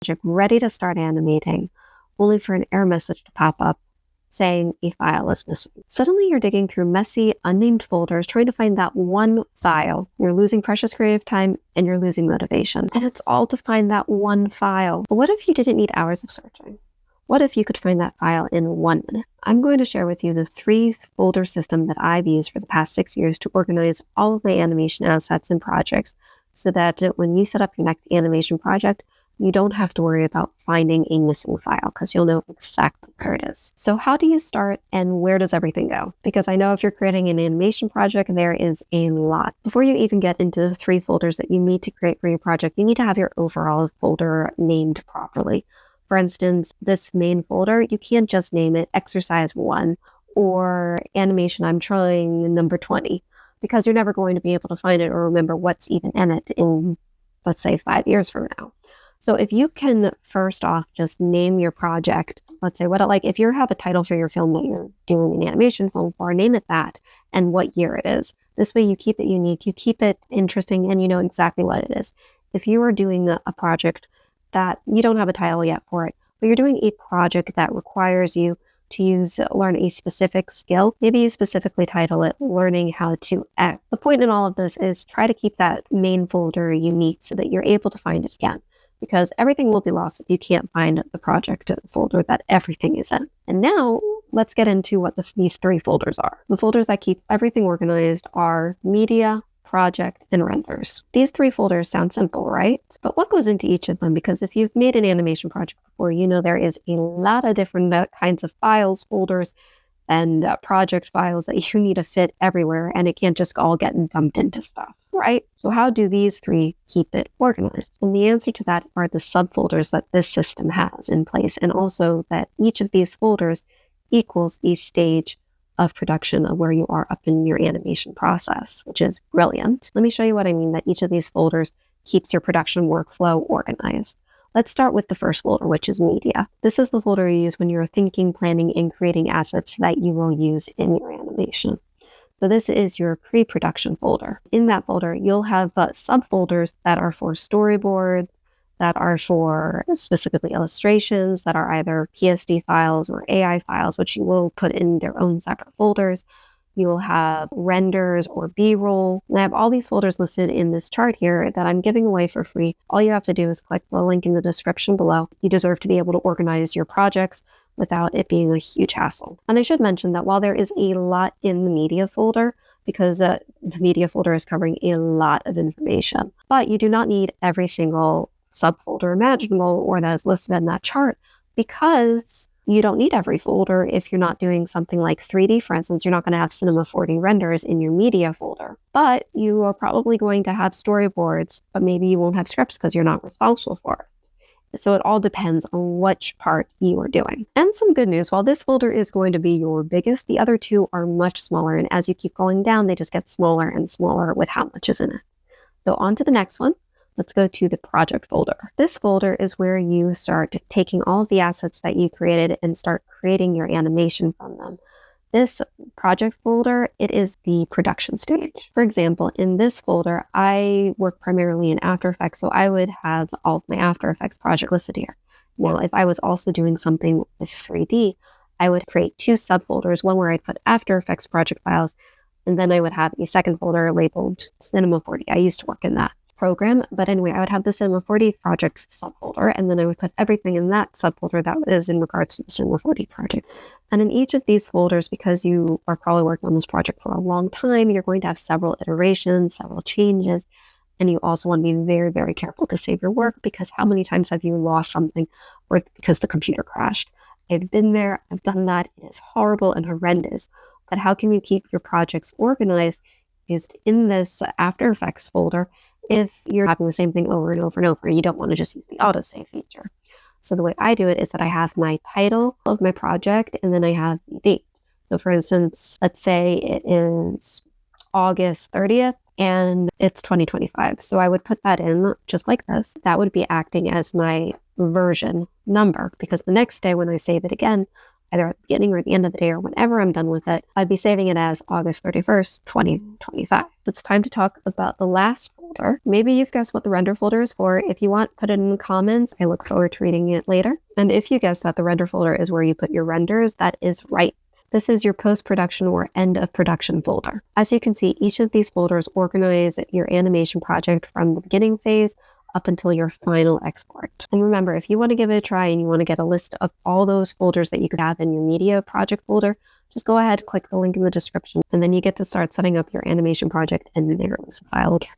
project ready to start animating, only for an error message to pop up saying a file is missing. Suddenly you're digging through messy, unnamed folders trying to find that one file. You're losing precious creative time and you're losing motivation. And it's all to find that one file. But what if you didn't need hours of searching? What if you could find that file in 1 minute? I'm going to share with you the 3 folder system that I've used for the past 6 years to organize all of my animation assets and projects so that when you set up your next animation project, you don't have to worry about finding a missing file because you'll know exactly where it is. So how do you start and where does everything go? Because I know if you're creating an animation project, there is a lot. Before you even get into the 3 folders that you need to create for your project, you need to have your overall folder named properly. For instance, this main folder, you can't just name it exercise 1 or animation I'm trying number 20 because you're never going to be able to find it or remember what's even in it in, let's say, 5 years from now. So if you can first off just name your project, let's say if you have a title for your film that you're doing an animation film for, name it that and what year it is. This way you keep it unique, you keep it interesting, and you know exactly what it is. If you are doing a project that you don't have a title yet for it, but you're doing a project that requires you to learn a specific skill, maybe you specifically title it Learning How to Act. The point in all of this is try to keep that main folder unique so that you're able to find it again, because everything will be lost if you can't find the project folder that everything is in. And now let's get into what these 3 folders are. The folders that keep everything organized are media, project, and renders. These 3 folders sound simple, right? But what goes into each of them? Because if you've made an animation project before, you know there is a lot of different kinds of files, folders, and project files that you need to fit everywhere, and it can't just all get dumped into stuff, right? So how do these 3 keep it organized? And the answer to that are the subfolders that this system has in place, and also that each of these folders equals a stage of production of where you are up in your animation process, which is brilliant. Let me show you what I mean that each of these folders keeps your production workflow organized. Let's start with the first folder, which is media. This is the folder you use when you're thinking, planning, and creating assets that you will use in your animation. So this is your pre-production folder. In that folder, you'll have subfolders that are for storyboards, that are for specifically illustrations, that are either PSD files or AI files, which you will put in their own separate folders. You will have renders or B-roll. And I have all these folders listed in this chart here that I'm giving away for free. All you have to do is click the link in the description below. You deserve to be able to organize your projects without it being a huge hassle. And I should mention that while there is a lot in the media folder, because the media folder is covering a lot of information, but you do not need every single subfolder imaginable or that is listed in that chart, because you don't need every folder. If you're not doing something like 3D, for instance, you're not going to have Cinema 4D renders in your media folder, but you are probably going to have storyboards, but maybe you won't have scripts because you're not responsible for it. So it all depends on which part you are doing. And some good news, while this folder is going to be your biggest, the other 2 are much smaller. And as you keep going down, they just get smaller and smaller with how much is in it. So on to the next one. Let's go to the project folder. This folder is where you start taking all of the assets that you created and start creating your animation from them. This project folder, it is the production stage. For example, in this folder, I work primarily in After Effects, so I would have all of my After Effects project listed here. Now, if I was also doing something with 3D, I would create 2 subfolders, one where I'd put After Effects project files, and then I would have a second folder labeled Cinema 4D. I used to work in that program, but anyway, I would have the Cinema 4D project subfolder, and then I would put everything in that subfolder that is in regards to the Cinema 4D project. And in each of these folders, because you are probably working on this project for a long time, you're going to have several iterations, several changes, and you also want to be very, very careful to save your work, because how many times have you lost something or because the computer crashed? I've been there, I've done that. It is horrible and horrendous. But how can you keep your projects organized is in this After Effects folder. If you're having the same thing over and over and over, you don't want to just use the autosave feature. So the way I do it is that I have my title of my project and then I have the date. So for instance, let's say it is August 30th and it's 2025. So I would put that in just like this. That would be acting as my version number, because the next day when I save it again, either at the beginning or at the end of the day or whenever I'm done with it, I'd be saving it as August 31st, 2025. It's time to talk about the last folder. Maybe you've guessed what the render folder is for. If you want, put it in the comments. I look forward to reading it later. And if you guess that the render folder is where you put your renders, that is right. This is your post-production or end of production folder. As you can see, each of these folders organize your animation project from the beginning phase up until your final export. And remember, if you want to give it a try and you want to get a list of all those folders that you could have in your media project folder, just go ahead, click the link in the description, and then you get to start setting up your animation project and never lose a file again.